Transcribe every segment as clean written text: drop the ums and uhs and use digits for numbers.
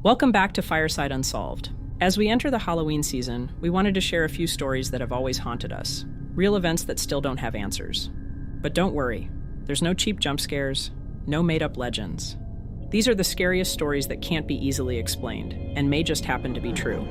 Welcome back to Fireside Unsolved. As we enter the Halloween season, we wanted to share a few stories that have always haunted us, real events that still don't have answers. But don't worry, there's no cheap jump scares, no made-up legends. These are the scariest stories that can't be easily explained, and may just happen to be true.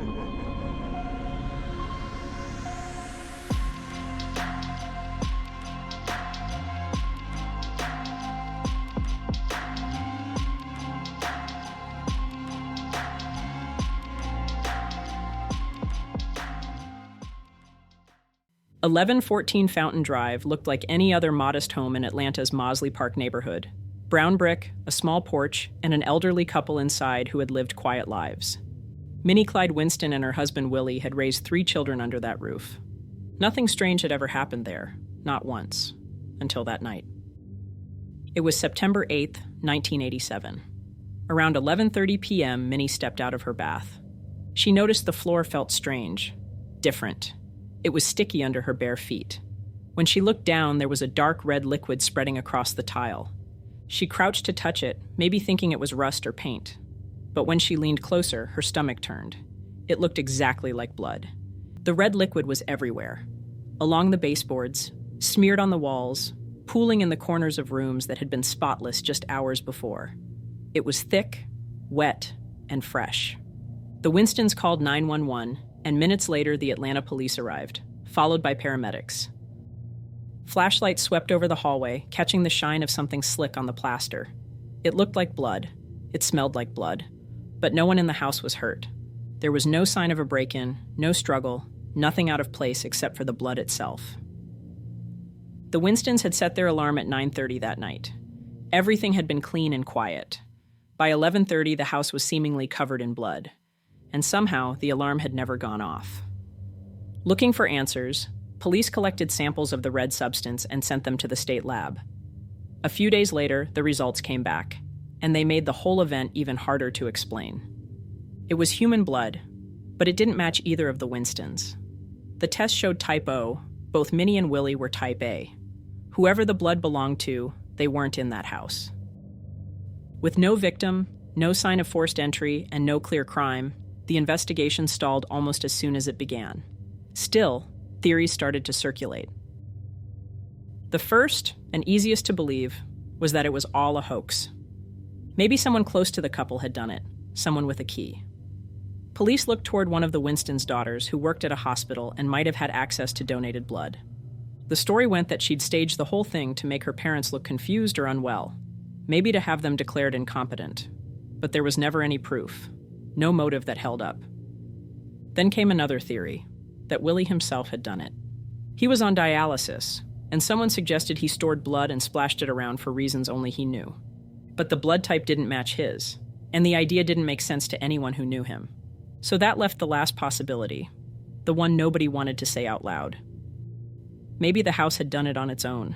"1114 Fountain Drive looked like any other modest home in Atlanta's Mosley Park neighborhood. Brown brick, a small porch, and an elderly couple inside who had lived quiet lives. Minnie Clyde Winston and her husband Willie had raised 3 children under that roof. Nothing strange had ever happened there, not once, until that night. It was September 8th, 1987. Around 11:30 p.m., Minnie stepped out of her bath. She noticed the floor felt strange, different. It was sticky under her bare feet. When she looked down, there was a dark red liquid spreading across the tile. She crouched to touch it, maybe thinking it was rust or paint. But when she leaned closer, her stomach turned. It looked exactly like blood. The red liquid was everywhere. Along the baseboards, smeared on the walls, pooling in the corners of rooms that had been spotless just hours before. It was thick, wet, and fresh. The Winstons called 911, and minutes later the Atlanta police arrived, followed by paramedics. Flashlights swept over the hallway, catching the shine of something slick on the plaster. It looked like blood. It smelled like blood. But no one in the house was hurt. There was no sign of a break-in, no struggle, nothing out of place except for the blood itself. The Winstons had set their alarm at 9:30 that night. Everything had been clean and quiet. By 11:30, the house was seemingly covered in blood. And somehow, the alarm had never gone off. Looking for answers, police collected samples of the red substance and sent them to the state lab. A few days later, the results came back, and they made the whole event even harder to explain. It was human blood, but it didn't match either of the Winstons. The test showed type O, both Minnie and Willie were type A. Whoever the blood belonged to, they weren't in that house. With no victim, no sign of forced entry, and no clear crime, the investigation stalled almost as soon as it began. Still, theories started to circulate. The first, and easiest to believe, was that it was all a hoax. Maybe someone close to the couple had done it, someone with a key. Police looked toward one of the Winstons' daughters who worked at a hospital and might have had access to donated blood. The story went that she'd staged the whole thing to make her parents look confused or unwell, maybe to have them declared incompetent. But there was never any proof. No motive that held up. Then came another theory, that Willie himself had done it. He was on dialysis, and someone suggested he stored blood and splashed it around for reasons only he knew. But the blood type didn't match his, and the idea didn't make sense to anyone who knew him. So that left the last possibility, the one nobody wanted to say out loud. Maybe the house had done it on its own.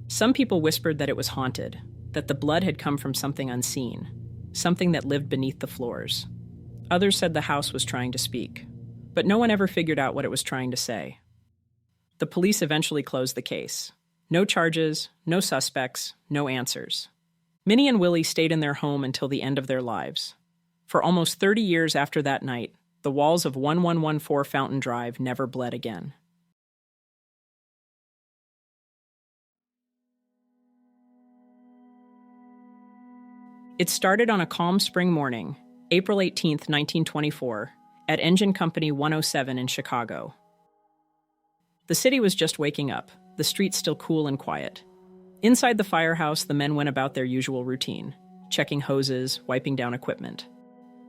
Some people whispered that it was haunted, that the blood had come from something unseen, something that lived beneath the floors. Others said the house was trying to speak, but no one ever figured out what it was trying to say. The police eventually closed the case. No charges, no suspects, no answers. Minnie and Willie stayed in their home until the end of their lives. For almost 30 years after that night, the walls of 1114 Fountain Drive never bled again. It started on a calm spring morning, April 18, 1924, at Engine Company 107 in Chicago. The city was just waking up, the streets still cool and quiet. Inside the firehouse, the men went about their usual routine, checking hoses, wiping down equipment.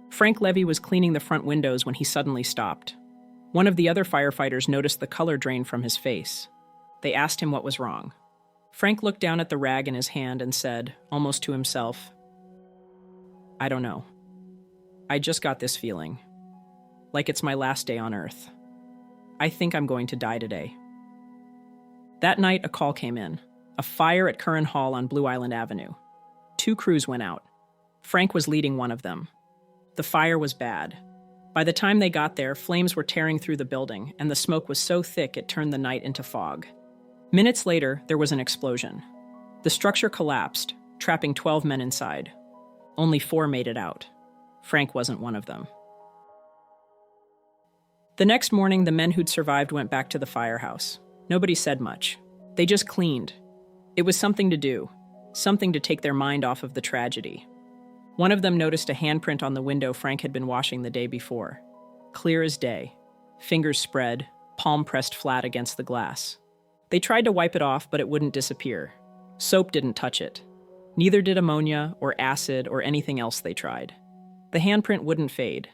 Frank Levy was cleaning the front windows when he suddenly stopped. One of the other firefighters noticed the color drain from his face. They asked him what was wrong. Frank looked down at the rag in his hand and said, almost to himself, "I don't know. I just got this feeling. Like it's my last day on Earth. I think I'm going to die today." That night, a call came in. A fire at Curran Hall on Blue Island Avenue. 2 crews went out. Frank was leading one of them. The fire was bad. By the time they got there, flames were tearing through the building, and the smoke was so thick it turned the night into fog. Minutes later, there was an explosion. The structure collapsed, trapping 12 men inside. Only 4 made it out. Frank wasn't one of them. The next morning, the men who'd survived went back to the firehouse. Nobody said much. They just cleaned. It was something to do, something to take their mind off of the tragedy. One of them noticed a handprint on the window Frank had been washing the day before. Clear as day. Fingers spread, palm pressed flat against the glass. They tried to wipe it off, but it wouldn't disappear. Soap didn't touch it. Neither did ammonia or acid or anything else they tried. The handprint wouldn't fade.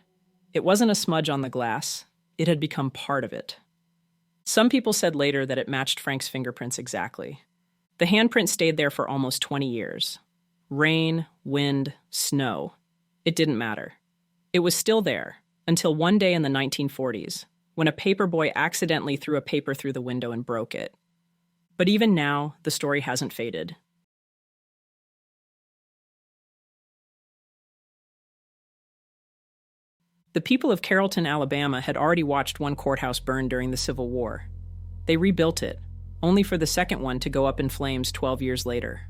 It wasn't a smudge on the glass. It had become part of it. Some people said later that it matched Frank's fingerprints exactly. The handprint stayed there for almost 20 years. Rain, wind, snow. It didn't matter. It was still there, until one day in the 1940s, when a paperboy accidentally threw a paper through the window and broke it. But even now, the story hasn't faded. The people of Carrollton, Alabama had already watched one courthouse burn during the Civil War. They rebuilt it, only for the second one to go up in flames 12 years later.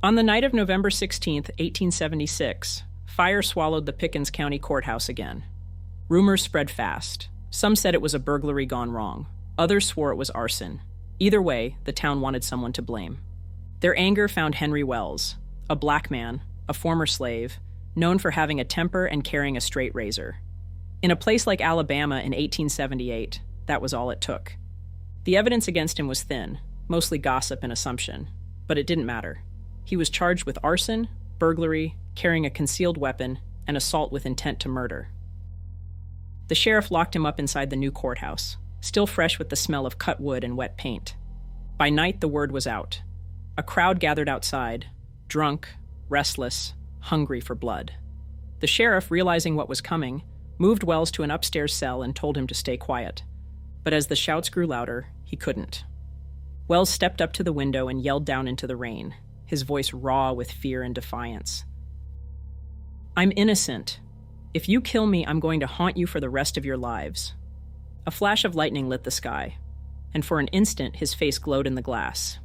On the night of November 16, 1876, fire swallowed the Pickens County Courthouse again. Rumors spread fast. Some said it was a burglary gone wrong. Others swore it was arson. Either way, the town wanted someone to blame. Their anger found Henry Wells, a black man, a former slave, known for having a temper and carrying a straight razor. In a place like Alabama in 1878, that was all it took. The evidence against him was thin, mostly gossip and assumption, but it didn't matter. He was charged with arson, burglary, carrying a concealed weapon, and assault with intent to murder. The sheriff locked him up inside the new courthouse, still fresh with the smell of cut wood and wet paint. By night, the word was out. A crowd gathered outside, drunk, restless, hungry for blood. The sheriff, realizing what was coming, moved Wells to an upstairs cell and told him to stay quiet. But as the shouts grew louder, he couldn't. Wells stepped up to the window and yelled down into the rain, his voice raw with fear and defiance. "I'm innocent. If you kill me, I'm going to haunt you for the rest of your lives." A flash of lightning lit the sky, and for an instant his face glowed in the glass.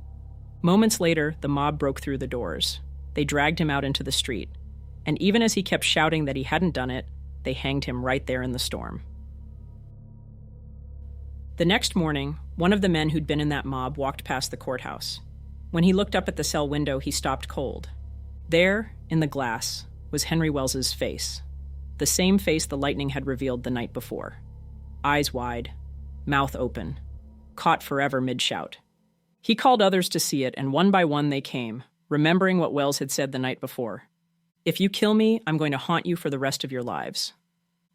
Moments later, the mob broke through the doors. They dragged him out into the street, and even as he kept shouting that he hadn't done it, they hanged him right there in the storm. The next morning, one of the men who'd been in that mob walked past the courthouse. When he looked up at the cell window, he stopped cold. There, in the glass, was Henry Wells's face, the same face the lightning had revealed the night before. Eyes wide, mouth open, caught forever mid-shout. He called others to see it, and one by one they came, remembering what Wells had said the night before. "If you kill me, I'm going to haunt you for the rest of your lives."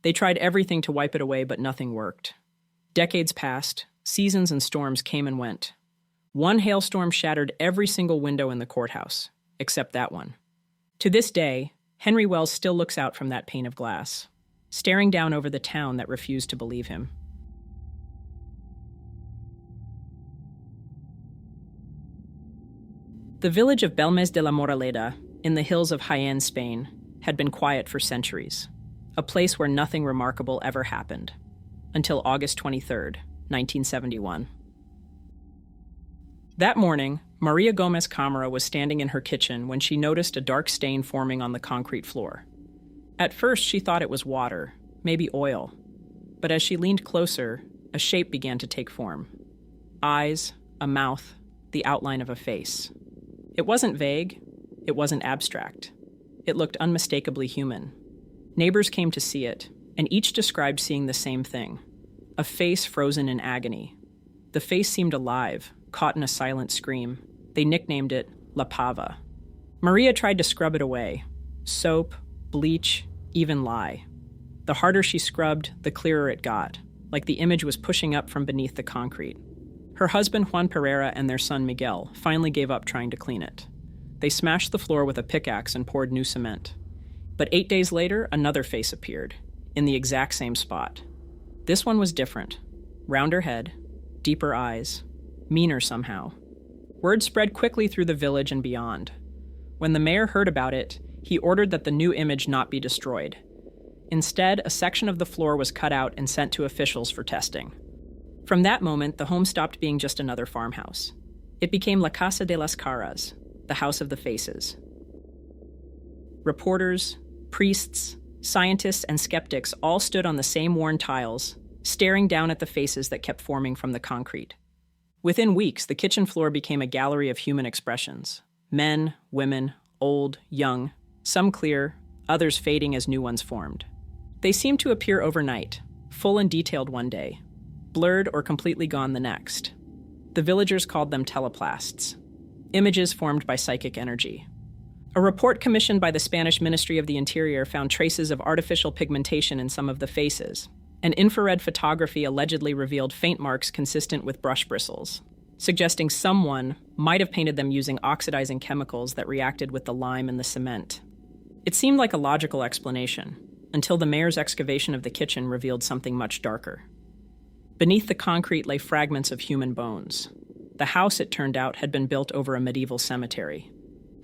They tried everything to wipe it away, but nothing worked. Decades passed, seasons and storms came and went. One hailstorm shattered every single window in the courthouse, except that one. To this day, Henry Wells still looks out from that pane of glass, staring down over the town that refused to believe him. The village of Bélmez de la Moraleda, in the hills of Jaén, Spain, had been quiet for centuries, a place where nothing remarkable ever happened, until August 23, 1971. That morning, Maria Gomez Camara was standing in her kitchen when she noticed a dark stain forming on the concrete floor. At first, she thought it was water, maybe oil, but as she leaned closer, a shape began to take form. Eyes, a mouth, the outline of a face. It wasn't vague, it wasn't abstract. It looked unmistakably human. Neighbors came to see it, and each described seeing the same thing. A face frozen in agony. The face seemed alive, caught in a silent scream. They nicknamed it La Pava. Maria tried to scrub it away. Soap, bleach, even lye. The harder she scrubbed, the clearer it got, like the image was pushing up from beneath the concrete. Her husband Juan Pereira and their son Miguel finally gave up trying to clean it. They smashed the floor with a pickaxe and poured new cement. But 8 days later, another face appeared, in the exact same spot. This one was different. Rounder head, deeper eyes, meaner somehow. Word spread quickly through the village and beyond. When the mayor heard about it, he ordered that the new image not be destroyed. Instead, a section of the floor was cut out and sent to officials for testing. From that moment, the home stopped being just another farmhouse. It became La Casa de las Caras, the House of the Faces. Reporters, priests, Scientists and skeptics all stood on the same worn tiles, staring down at the faces that kept forming from the concrete. Within weeks, the kitchen floor became a gallery of human expressions. Men, women, old, young, some clear, others fading as new ones formed. They seemed to appear overnight, full and detailed one day, blurred or completely gone the next. The villagers called them teleplasts, images formed by psychic energy. A report commissioned by the Spanish Ministry of the Interior found traces of artificial pigmentation in some of the faces, and infrared photography allegedly revealed faint marks consistent with brush bristles, suggesting someone might have painted them using oxidizing chemicals that reacted with the lime and the cement. It seemed like a logical explanation, until the mayor's excavation of the kitchen revealed something much darker. Beneath the concrete lay fragments of human bones. The house, it turned out, had been built over a medieval cemetery.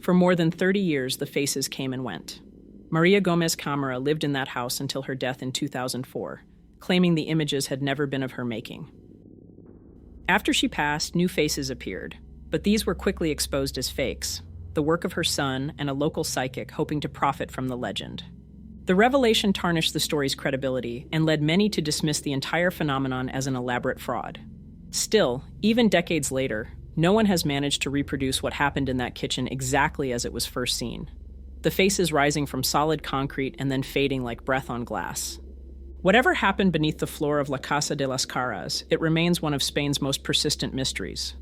For more than 30 years, the faces came and went. Maria Gomez Camara lived in that house until her death in 2004, claiming the images had never been of her making. After she passed, new faces appeared, but these were quickly exposed as fakes, the work of her son and a local psychic hoping to profit from the legend. The revelation tarnished the story's credibility and led many to dismiss the entire phenomenon as an elaborate fraud. Still, even decades later, no one has managed to reproduce what happened in that kitchen exactly as it was first seen. The faces rising from solid concrete and then fading like breath on glass. Whatever happened beneath the floor of La Casa de las Caras, it remains one of Spain's most persistent mysteries.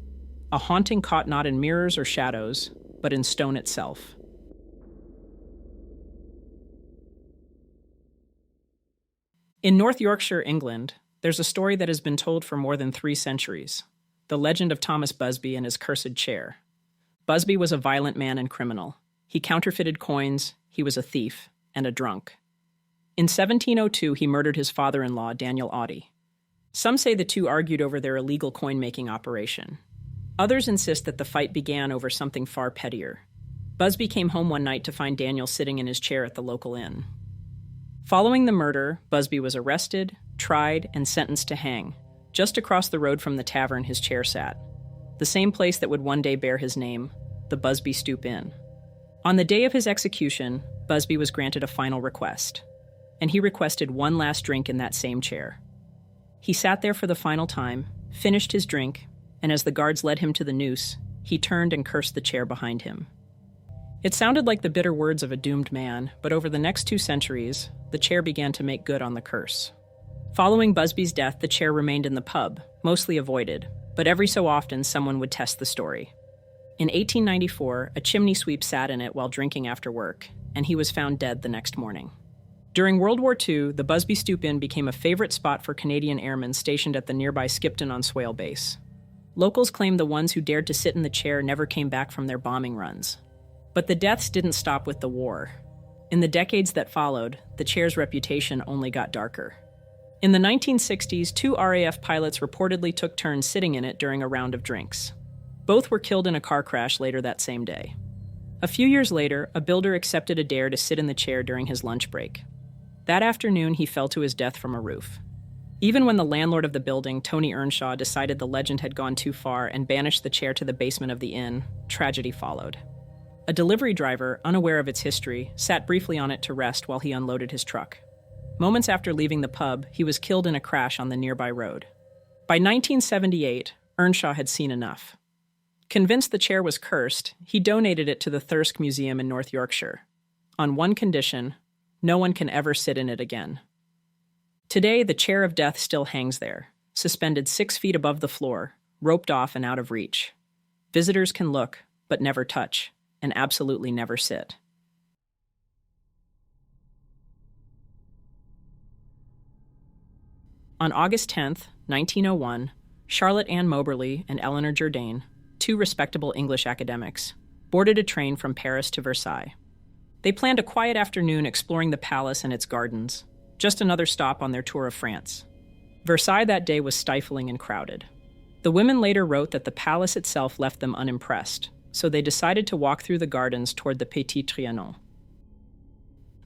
A haunting caught not in mirrors or shadows, but in stone itself. In North Yorkshire, England, there's a story that has been told for more than 3 centuries. The legend of Thomas Busby and his cursed chair. Busby was a violent man and criminal. He counterfeited coins, he was a thief, and a drunk. In 1702, he murdered his father-in-law, Daniel Audie. Some say the two argued over their illegal coin-making operation. Others insist that the fight began over something far pettier. Busby came home one night to find Daniel sitting in his chair at the local inn. Following the murder, Busby was arrested, tried, and sentenced to hang, just across the road from the tavern his chair sat, the same place that would one day bear his name, the Busby Stoop Inn. On the day of his execution, Busby was granted a final request, and he requested one last drink in that same chair. He sat there for the final time, finished his drink, and as the guards led him to the noose, he turned and cursed the chair behind him. It sounded like the bitter words of a doomed man, but over the next 2 centuries, the chair began to make good on the curse. Following Busby's death, the chair remained in the pub, mostly avoided, but every so often someone would test the story. In 1894, a chimney sweep sat in it while drinking after work, and he was found dead the next morning. During World War II, the Busby Stoop Inn became a favorite spot for Canadian airmen stationed at the nearby Skipton-on-Swale base. Locals claimed the ones who dared to sit in the chair never came back from their bombing runs. But the deaths didn't stop with the war. In the decades that followed, the chair's reputation only got darker. In the 1960s, 2 RAF pilots reportedly took turns sitting in it during a round of drinks. Both were killed in a car crash later that same day. A few years later, a builder accepted a dare to sit in the chair during his lunch break. That afternoon, he fell to his death from a roof. Even when the landlord of the building, Tony Earnshaw, decided the legend had gone too far and banished the chair to the basement of the inn, tragedy followed. A delivery driver, unaware of its history, sat briefly on it to rest while he unloaded his truck. Moments after leaving the pub, he was killed in a crash on the nearby road. By 1978, Earnshaw had seen enough. Convinced the chair was cursed, he donated it to the Thirsk Museum in North Yorkshire. On one condition: no one can ever sit in it again. Today, the chair of death still hangs there, suspended 6 feet above the floor, roped off and out of reach. Visitors can look, but never touch, and absolutely never sit. On August 10, 1901, Charlotte Ann Moberly and Eleanor Jourdain, 2 respectable English academics, boarded a train from Paris to Versailles. They planned a quiet afternoon exploring the palace and its gardens, just another stop on their tour of France. Versailles that day was stifling and crowded. The women later wrote that the palace itself left them unimpressed, so they decided to walk through the gardens toward the Petit Trianon.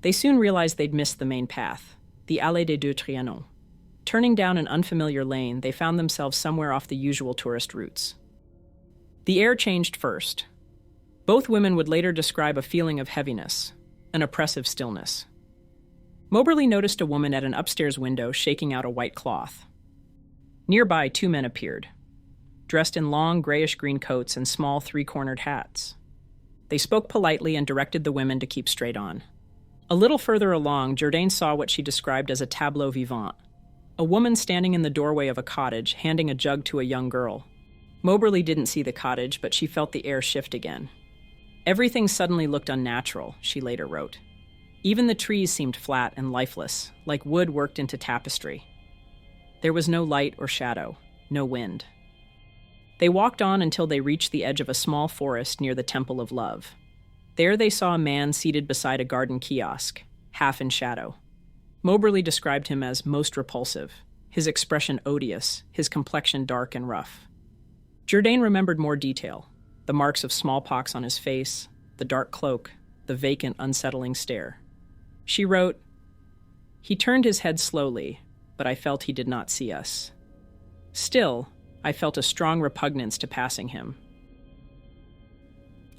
They soon realized they'd missed the main path, the Allée des Deux Trianons. Turning down an unfamiliar lane, they found themselves somewhere off the usual tourist routes. The air changed first. Both women would later describe a feeling of heaviness, an oppressive stillness. Moberly noticed a woman at an upstairs window shaking out a white cloth. Nearby, 2 men appeared, dressed in long grayish-green coats and small three-cornered hats. They spoke politely and directed the women to keep straight on. A little further along, Jourdain saw what she described as a tableau vivant, a woman standing in the doorway of a cottage, handing a jug to a young girl. Moberly didn't see the cottage, but she felt the air shift again. Everything suddenly looked unnatural, she later wrote. Even the trees seemed flat and lifeless, like wood worked into tapestry. There was no light or shadow, no wind. They walked on until they reached the edge of a small forest near the Temple of Love. There they saw a man seated beside a garden kiosk, half in shadow. Moberly described him as most repulsive, his expression odious, his complexion dark and rough. Jourdain remembered more detail, the marks of smallpox on his face, the dark cloak, the vacant, unsettling stare. She wrote, "He turned his head slowly, but I felt he did not see us. Still, I felt a strong repugnance to passing him."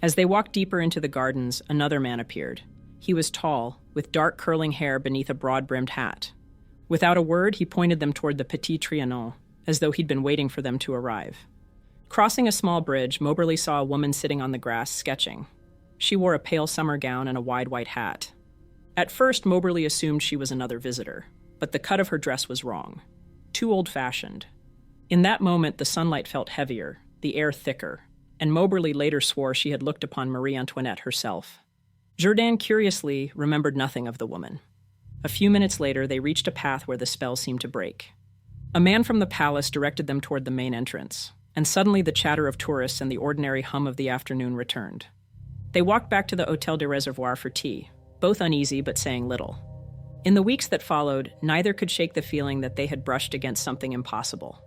As they walked deeper into the gardens, another man appeared. He was tall, with dark curling hair beneath a broad-brimmed hat. Without a word, he pointed them toward the Petit Trianon, as though he'd been waiting for them to arrive. Crossing a small bridge, Moberly saw a woman sitting on the grass, sketching. She wore a pale summer gown and a wide white hat. At first, Moberly assumed she was another visitor, but the cut of her dress was wrong. Too old-fashioned. In that moment, the sunlight felt heavier, the air thicker, and Moberly later swore she had looked upon Marie Antoinette herself. Jourdain curiously remembered nothing of the woman. A few minutes later, they reached a path where the spell seemed to break. A man from the palace directed them toward the main entrance, and suddenly the chatter of tourists and the ordinary hum of the afternoon returned. They walked back to the Hôtel de Réservoir for tea, both uneasy but saying little. In the weeks that followed, neither could shake the feeling that they had brushed against something impossible.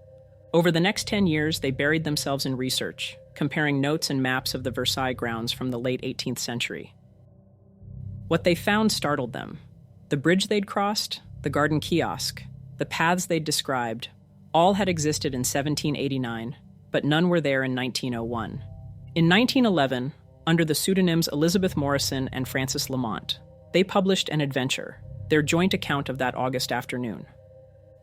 Over the next 10 years, they buried themselves in research, comparing notes and maps of the Versailles grounds from the late 18th century. What they found startled them. The bridge they'd crossed, the garden kiosk, the paths they'd described, all had existed in 1789, but none were there in 1901. In 1911, under the pseudonyms Elizabeth Morrison and Francis Lamont, they published An Adventure, their joint account of that August afternoon.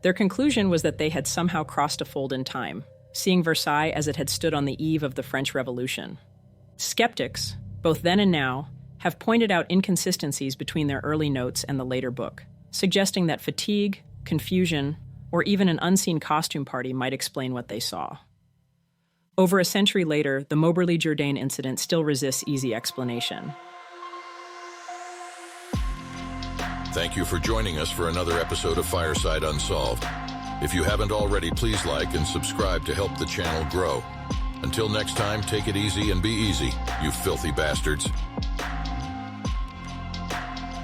Their conclusion was that they had somehow crossed a fold in time, seeing Versailles as it had stood on the eve of the French Revolution. Skeptics, both then and now, have pointed out inconsistencies between their early notes and the later book, suggesting that fatigue, confusion, or even an unseen costume party might explain what they saw. Over a century later, the Moberly-Jourdain incident still resists easy explanation. Thank you for joining us for another episode of Fireside Unsolved. If you haven't already, please like and subscribe to help the channel grow. Until next time, take it easy and be easy, you filthy bastards.